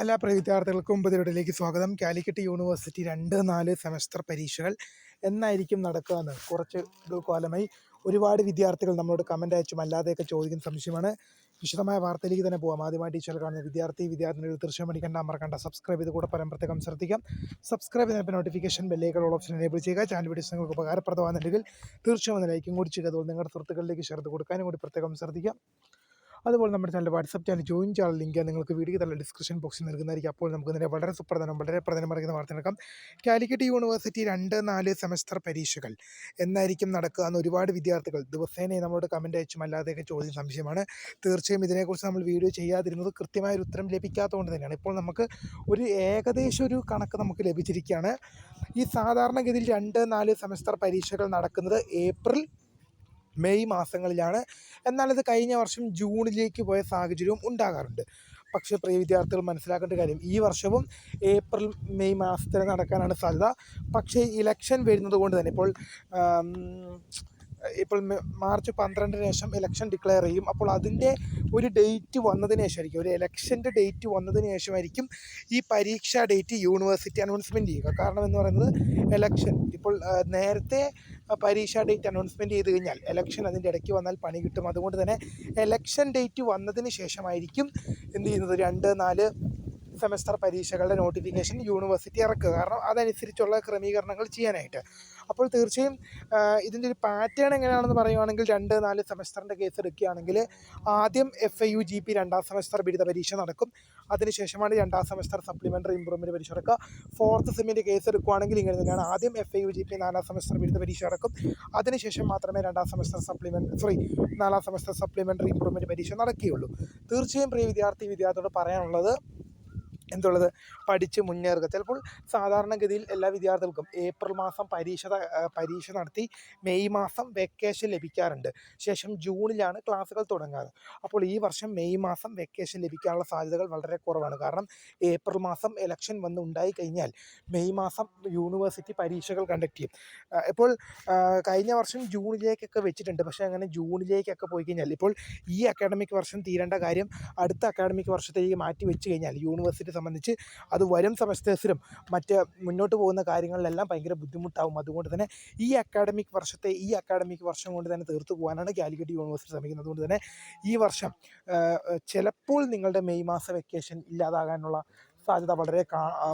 എല്ലാ പ്രിയ വിദ്യാർത്ഥികൾക്കും പുതിയൊരിടയിലേക്ക് സ്വാഗതം. കാലിക്കറ്റ് യൂണിവേഴ്സിറ്റി 2-4 സെമസ്റ്റർ പരീക്ഷകൾ എന്നായിരിക്കും നടക്കുക എന്ന് കുറച്ച് കാലമായി ഒരുപാട് വിദ്യാർത്ഥികൾ നമ്മളോട് കമൻ്റ് അയച്ചും അല്ലാതെയൊക്കെ ചോദിക്കുന്ന സംശയമാണ്. വിശദമായ വാർത്തയിലേക്ക് തന്നെ പോകാം. ആദ്യമായിട്ട് ഈ ചാനൽ കാണുന്ന വിദ്യാർത്ഥിനികൾ തീർച്ചയായും പഠിക്കേണ്ട മറക്കണ്ട സബ്സ്ക്രൈബ് ചെയ്ത് കൂടെ പ്രത്യേകം ശ്രദ്ധിക്കാം. സബ്സ്ക്രൈബ് ചെയ്തപ്പോൾ നോട്ടിഫിക്കേഷൻ ബെല്ലേക്കുള്ള ഓപ്ഷൻ എനേബിൾ ചെയ്യുക. ചാനൽ വീഡിയോസ് നിങ്ങൾക്ക് ഉപകാരപ്രദമാകുന്നുണ്ടെങ്കിൽ തീർച്ചയായും ഒന്ന് ലൈക്കും കൂടി ചെയ്യുക. അതുപോലെ നിങ്ങളുടെ സുഹൃത്തുക്കളിലേക്ക് ഷെയർ ചെയ്ത് കൊടുക്കാനും കൂടി പ്രത്യേകം ശ്രദ്ധിക്കാം. അതുപോലെ നമ്മുടെ ചാനൽ വാട്സപ്പ് ചാനൽ ജോയിൻ ചെയ്യാനുള്ള ലിങ്ക് നിങ്ങൾക്ക് വീഡിയോ തന്നെ ഡിസ്ക്രിപ്ഷൻ ബോക്സിൽ നൽകുന്നതായിരിക്കും. അപ്പോൾ നമുക്ക് ഇതിനെ വളരെ പ്രധാനമറിയുന്ന വാർത്ത നടക്കാം. കാലിക്കറ്റ് യൂണിവേഴ്സിറ്റി 2-4 സെമസ്റ്റർ പരീക്ഷകൾ എന്നായിരിക്കും നടക്കുക എന്ന് ഒരുപാട് വിദ്യാർത്ഥികൾ ദിവസേന നമ്മളോട് കമൻ്റ് അയച്ചും അല്ലാതെയൊക്കെ ചോദ്യം സംശയമാണ്. തീർച്ചയായും ഇതിനെക്കുറിച്ച് നമ്മൾ വീഡിയോ ചെയ്യാതിരുന്നത് കൃത്യമായൊരു ഉത്തരം ലഭിക്കാത്തതുകൊണ്ട് തന്നെയാണ്. ഇപ്പോൾ നമുക്ക് ഒരു ഏകദേശം ഒരു കണക്ക് നമുക്ക് ലഭിച്ചിരിക്കുകയാണ്. ഈ സാധാരണഗതിയിൽ 2-4 സെമസ്റ്റർ പരീക്ഷകൾ നടക്കുന്നത് ഏപ്രിൽ മെയ് മാസങ്ങളിലാണ്. എന്നാൽ ഇത് കഴിഞ്ഞ വർഷം ജൂണിലേക്ക് പോയ സാഹചര്യവും ഉണ്ടാകാറുണ്ട്. പക്ഷേ പ്രിയ വിദ്യാർത്ഥികൾ മനസ്സിലാക്കേണ്ട കാര്യം, ഈ വർഷവും ഏപ്രിൽ മെയ് മാസത്തിൽ നടക്കാനാണ് സാധ്യത. പക്ഷേ ഇലക്ഷൻ വരുന്നത് കൊണ്ട് തന്നെ ഇപ്പോൾ മാർച്ച് 12-ന് ശേഷം ഇലക്ഷൻ ഡിക്ലെയർ ചെയ്യും. അപ്പോൾ അതിൻ്റെ ഒരു ഡേറ്റ് വന്നതിന് ശേഷമായിരിക്കും, ഒരു ഇലക്ഷൻ്റെ ഡേറ്റ് വന്നതിന് ശേഷമായിരിക്കും ഈ പരീക്ഷാ ഡേറ്റ് യൂണിവേഴ്സിറ്റി അനൗൺസ്മെൻറ്റ് ചെയ്യുക. കാരണം എന്ന് പറയുന്നത് ഇലക്ഷൻ ഇപ്പോൾ നേരത്തെ പരീക്ഷാ ഡേറ്റ് അനൗൺസ്മെൻറ്റ് ചെയ്ത് കഴിഞ്ഞാൽ ഇലക്ഷൻ അതിൻ്റെ ഇടയ്ക്ക് വന്നാൽ പണി കിട്ടും. അതുകൊണ്ട് തന്നെ ഇലക്ഷൻ ഡേറ്റ് വന്നതിന് ശേഷമായിരിക്കും എന്ത് ചെയ്യുന്നത് 2-4 സെമസ്റ്റർ പരീക്ഷകളുടെ നോട്ടിഫിക്കേഷൻ യൂണിവേഴ്സിറ്റി ഇറക്കുക. കാരണം അതനുസരിച്ചുള്ള ക്രമീകരണങ്ങൾ ചെയ്യാനായിട്ട്. അപ്പോൾ തീർച്ചയായും ഇതിൻ്റെ ഒരു പാറ്റേൺ എങ്ങനെയാണെന്ന് പറയുകയാണെങ്കിൽ 2-4 സെമസ്റ്ററിൻ്റെ കേസ് എടുക്കുകയാണെങ്കിൽ ആദ്യം FIUGP 2ാം സെമസ്റ്റർ ബിരുദ പരീക്ഷ നടക്കും. അതിനുശേഷമാണ് 2ാം സെമസ്റ്റർ സപ്ലിമെൻ്ററി ഇംപ്രൂവ്മെൻറ്റ് പരീക്ഷ നടക്കുക. 4th സെമ്മിൻ്റെ കേസ് എടുക്കുകയാണെങ്കിൽ ഇങ്ങനെ തന്നെയാണ്. ആദ്യം FIUGP 4ാം സെമസ്റ്റർ ബിരുദ പരീക്ഷ നടക്കും. അതിനുശേഷം മാത്രമേ 2ാം സെമസ്റ്റർ 4ാം സെമസ്റ്റർ സപ്ലിമെൻ്ററി ഇംപ്രൂവ്മെൻറ്റ് പരീക്ഷ നടക്കുകയുള്ളൂ. തീർച്ചയായും പ്രിയ വിദ്യാർത്ഥിയോട് പറയാനുള്ളത് എന്തുള്ളത്, പഠിച്ച് മുന്നേറുക. ചിലപ്പോൾ സാധാരണഗതിയിൽ എല്ലാ വിദ്യാർത്ഥികൾക്കും ഏപ്രിൽ മാസം പരീക്ഷ നടത്തി മെയ് മാസം വെക്കേഷൻ ലഭിക്കാറുണ്ട്. ശേഷം ജൂണിലാണ് ക്ലാസ്സുകൾ തുടങ്ങാറ്. അപ്പോൾ ഈ വർഷം മെയ് മാസം വെക്കേഷൻ ലഭിക്കാനുള്ള സാധ്യതകൾ വളരെ കുറവാണ്. കാരണം ഏപ്രിൽ മാസം ഇലക്ഷൻ ഉണ്ടായിക്കഴിഞ്ഞാൽ മെയ് മാസം യൂണിവേഴ്സിറ്റി പരീക്ഷകൾ കണ്ടക്ട് ചെയ്യും. ഇപ്പോൾ കഴിഞ്ഞ വർഷം ജൂണിലേക്കൊക്കെ വെച്ചിട്ടുണ്ട്. പക്ഷേ അങ്ങനെ ജൂണിലേക്കൊക്കെ പോയി കഴിഞ്ഞാൽ ഇപ്പോൾ ഈ അക്കാഡമിക് വർഷം തീരേണ്ട കാര്യം അടുത്ത അക്കാഡമിക് വർഷത്തേക്ക് മാറ്റി വെച്ച് കഴിഞ്ഞാൽ യൂണിവേഴ്സിറ്റി സംബന്ധിച്ച് അത് വരും സെമസ്റ്റേഴ്സിലും മറ്റ് മുന്നോട്ട് പോകുന്ന കാര്യങ്ങളിലെല്ലാം ഭയങ്കര ബുദ്ധിമുട്ടാവും. അതുകൊണ്ട് തന്നെ ഈ അക്കാഡമിക് വർഷം കൊണ്ട് തന്നെ തീർത്തു പോകാനാണ് കാലിക്കറ്റ് യൂണിവേഴ്സിറ്റി ശ്രമിക്കുന്നത്. അതുകൊണ്ട് തന്നെ ഈ വർഷം ചിലപ്പോൾ നിങ്ങളുടെ മെയ് മാസ വെക്കേഷൻ ഇല്ലാതാകാനുള്ള സാധ്യത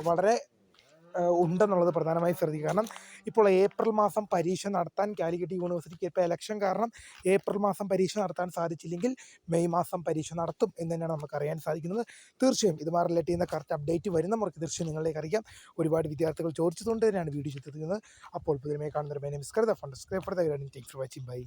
വളരെ ഉണ്ടെന്നുള്ളത് പ്രധാനമായും ശ്രദ്ധിക്കുക. കാരണം ഇപ്പോൾ ഏപ്രിൽ മാസം പരീക്ഷ നടത്താൻ കാലിക്കറ്റ് യൂണിവേഴ്സിറ്റിക്ക് ഇപ്പോൾ ഇലക്ഷൻ കാരണം ഏപ്രിൽ മാസം പരീക്ഷ നടത്താൻ സാധിച്ചില്ലെങ്കിൽ മെയ് മാസം പരീക്ഷ നടത്തും എന്ന് തന്നെയാണ് നമുക്ക് അറിയാൻ സാധിക്കുന്നത്. തീർച്ചയായും ഇതുമായി റിലേറ്റ് ചെയ്യുന്ന കറക്റ്റ് അപ്ഡേറ്റ് വരുന്ന മുറയ്ക്ക് തീർച്ചയായും നിങ്ങളിലേക്ക് അറിയിക്കാം. ഒരുപാട് വിദ്യാർത്ഥികൾ ചോദിച്ചതുകൊണ്ട് തന്നെയാണ് വീഡിയോ ചെയ്തിരിക്കുന്നത്. അപ്പോൾ പുതിയമായി കാണുന്നവർ മൈ നെയിം ഈസ് കർദ. Thanks for watching. ബൈ.